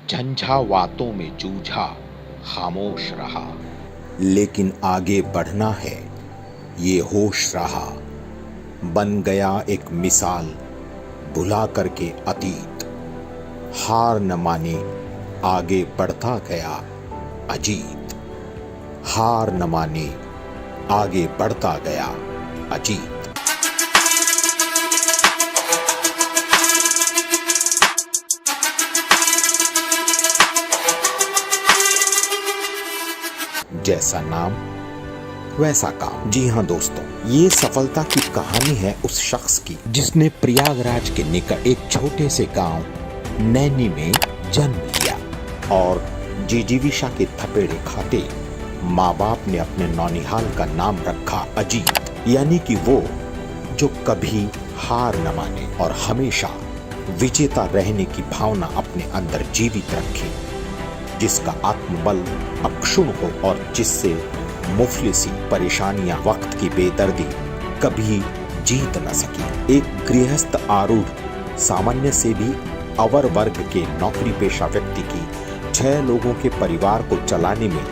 झंझावातों में जूझा, खामोश रहा। लेकिन आगे बढ़ना है, ये होश रहा। बन गया एक मिसाल, भुला करके अतीत। हार न माने, आगे बढ़ता गया अजीत। हार न माने, आगे बढ़ता गया अजीत। जैसा नाम वैसा काम। जी हाँ दोस्तों, ये सफलता की कहानी है उस शख्स की जिसने प्रयागराज के निकट एक छोटे से गांव नैनी में जन्म लिया और जिजीविषा के थपेड़े खाते माँ बाप ने अपने नौनिहाल का नाम रखा अजीत, यानी कि वो जो कभी हार न माने और हमेशा विजेता रहने की भावना अपने अंदर जीवित रखे, जिसका आत्मबल अक्षुण्ण हो और जिससे मुफलिसी, परेशानियां, वक्त की बेदर्दी कभी जीत न सकी। एक गृहस्थ आरूढ़ सामान्य से भी अवर वर्ग के नौकरी पेशा व्यक्ति की 6 लोगों के परिवार को चलाने में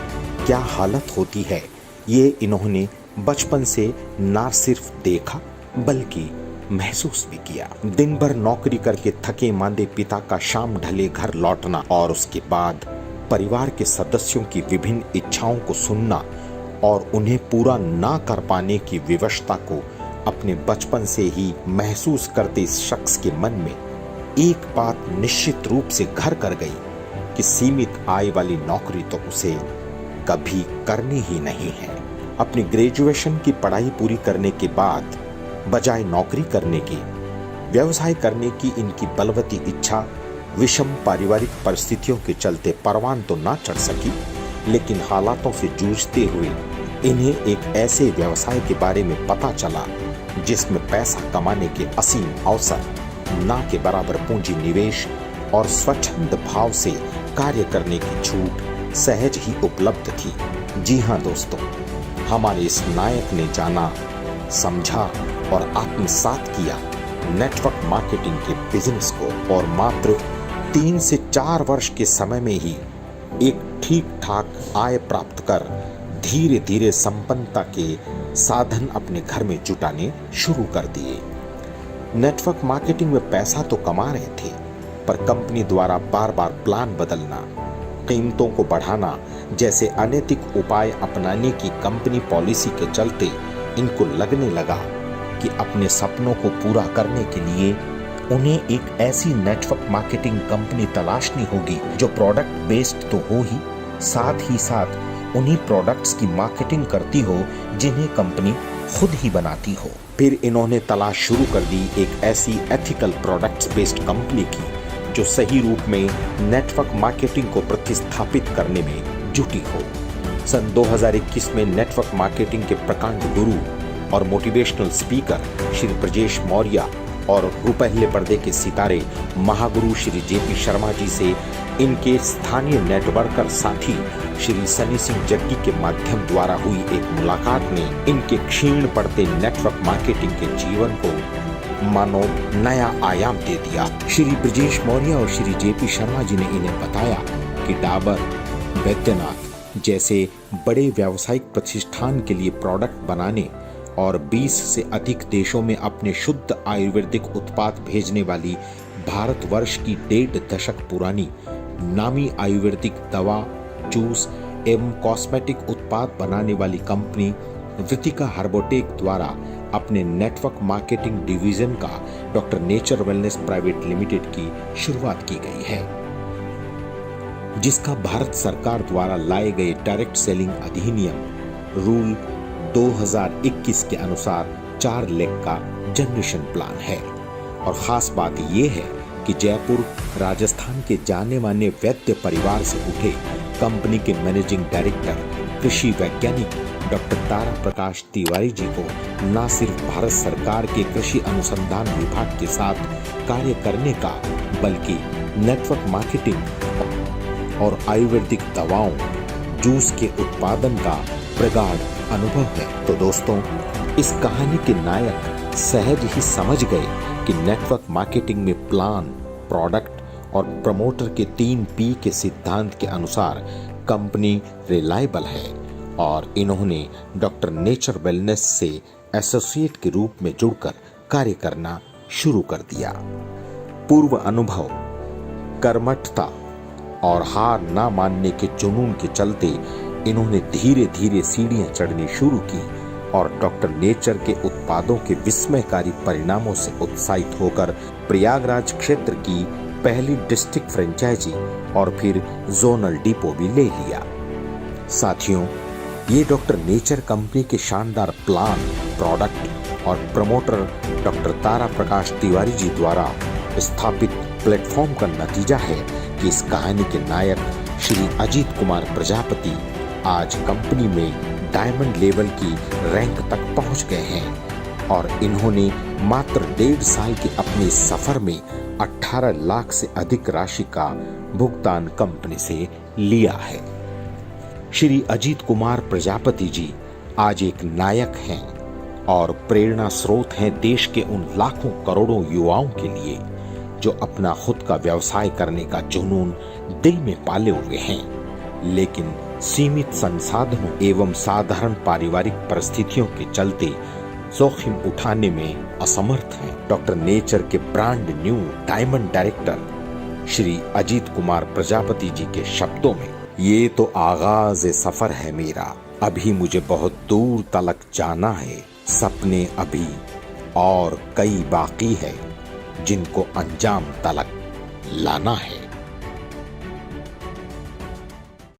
क्या हालत होती है, ये इन्होंने बचपन से ना सिर्फ देखा बल्कि महसूस भी किया। दिन भर नौकरी करके थके मांदे पिता का शाम ढले घर लौटना और उसके बाद परिवार के सदस्यों की विभिन्न इच्छाओं को सुनना और उन्हें पूरा ना कर पाने की विवशता को अपने बचपन से ही महसूस करते इस शख्स के मन में एक बात निश्चित रूप से घर कर गई कि सीमित आय वाली नौकरी तो उसे कभी करनी ही नहीं है। अपनी ग्रेजुएशन की पढ़ाई पूरी करने के बाद बजाय नौकरी करने की, व्यवसाय करने की इनकी बलवती इच्छा विषम पारिवारिक परिस्थितियों के चलते परवान तो ना चढ़ सकी, लेकिन हालातों से जूझते हुए इन्हें एक ऐसे व्यवसाय के बारे में पता चला जिसमें पैसा कमाने के असीम अवसर, ना के बराबर पूंजी निवेश और स्वच्छंद भाव से कार्य करने की छूट सहज ही उपलब्ध थी। जी हाँ दोस्तों, हमारे इस नायक ने जाना, समझा और आत्मसात किया नेटवर्क मार्केटिंग के बिजनेस को और मात्र 3 से 4 वर्ष के समय में ही एक ठीक ठाक आय प्राप्त कर धीरे धीरे संपन्नता के साधन अपने घर में जुटाने शुरू कर दिए। नेटवर्क मार्केटिंग में पैसा तो कमा रहे थे, पर कंपनी द्वारा बार बार प्लान बदलना, कीमतों को बढ़ाना जैसे अनैतिक उपाय अपनाने की कंपनी पॉलिसी के चलते इनको लगने लगा कि अपने सपनों को पूरा करने के लिए उन्हें एक ऐसी नेटवर्क मार्केटिंग कंपनी तलाशनी होगी जो प्रोडक्ट बेस्ड तो हो ही, साथ ही साथ उन्हीं प्रोडक्ट्स की मार्केटिंग करती हो जिन्हें कंपनी खुद ही बनाती हो। फिर इन्होंने तलाश शुरू कर दी एक ऐसी एथिकल प्रोडक्ट्स बेस्ड कंपनी की जो सही रूप में नेटवर्क मार्केटिंग को प्रतिस्थापित करने में जुटी हो। सन 2021 में नेटवर्क मार्केटिंग के प्रकांड गुरु और मोटिवेशनल स्पीकर श्री ब्रजेश मौर्य और रुपहले पर्दे के सितारे महागुरु श्री जेपी शर्मा जी से इनके स्थानीय नेटवर्कर साथी श्री सनी सिंह जग्गी के माध्यम द्वारा हुई एक मुलाकात ने इनके क्षीण पड़ते नेटवर्क मार्केटिंग के जीवन को मानो नया आयाम दे दिया। श्री ब्रजेश मौर्य और श्री जेपी शर्मा जी ने इन्हें बताया कि डाबर, वैद्यनाथ जैसे बड़े व्यावसायिक प्रतिष्ठान के लिए प्रोडक्ट बनाने और 20 से अधिक देशों में अपने शुद्ध आयुर्वेदिक उत्पाद भेजने वाली भारतवर्ष की 1.5 दशक पुरानी नामी आयुर्वेदिक दवा, जूस एवं कॉस्मेटिक उत्पाद बनाने वाली कंपनी वृतिका हर्बोटेक द्वारा अपने नेटवर्क मार्केटिंग डिवीजन का doctor nature wellness private limited की शुरुआत की गई है, जिसका भारत सरकार द्वारा लाए गए डायरेक्ट सेलिंग अधिनियम रूल 2021 के अनुसार 4 लेग का जनरेशन प्लान है। और खास बात यह है कि जयपुर राजस्थान के जाने माने वैद्य परिवार से उठे कंपनी के मैनेजिंग डायरेक्टर कृषि वैज्ञानिक डॉक्टर तारा प्रकाश तिवारी जी को न सिर्फ भारत सरकार के कृषि अनुसंधान विभाग के साथ कार्य करने का बल्कि नेटवर्क मार्केटिंग और आयुर्वेदिक दवाओं, जूस के उत्पादन का प्रगाढ़ अनुभव है। तो दोस्तों, इस कहानी के नायक सहज ही समझ गए कि नेटवर्क मार्केटिंग में प्लान, प्रोडक्ट और प्रमोटर के 3P के सिद्धांत के अनुसार कंपनी रिलायबल है और इन्होंने डॉक्टर नेचर वेलनेस से एसोसिएट के रूप में जुड़कर कार्य करना शुरू कर दिया। पूर्व अनुभव, कर्मठता और हार ना मानने के जुनून के चलते इन्होंने धीरे धीरे सीढ़ियां चढ़नी शुरू की और डॉक्टर नेचर के उत्पादों के विस्मयकारी परिणामों से उत्साहित होकर प्रयागराज क्षेत्र की पहली डिस्ट्रिक्ट फ्रेंचाइजी और फिर जोनल डिपो भी ले लिया। साथियों, ये डॉक्टर नेचर कंपनी के शानदार प्लान, प्रोडक्ट और प्रमोटर डॉक्टर तारा प्रकाश तिवारी जी द्वारा स्थापित प्लेटफॉर्म का नतीजा है कि इस कहानी के नायक श्री अजीत कुमार प्रजापति आज कंपनी में डायमंड लेवल की रैंक तक पहुंच गए हैं और इन्होंने मात्र 1.5 साल के अपने सफर में 18 लाख से अधिक राशि का भुगतान कंपनी से लिया है। श्री अजीत कुमार प्रजापति जी आज एक नायक हैं और प्रेरणा स्रोत हैं देश के उन लाखों करोड़ों युवाओं के लिए जो अपना खुद का व्यवसाय करने का जुनून दिल में पाले हुए हैं, लेकिन सीमित संसाधनों एवं साधारण पारिवारिक परिस्थितियों के चलते जोखिम उठाने में असमर्थ हैं। डॉक्टर नेचर के brand new diamond director Shri Ajit Kumar Prajapati ji के शब्दों में, ये तो आगाज सफर है मेरा, अभी मुझे बहुत दूर तलक जाना है, सपने अभी और कई बाकी है जिनको अंजाम तलक लाना है।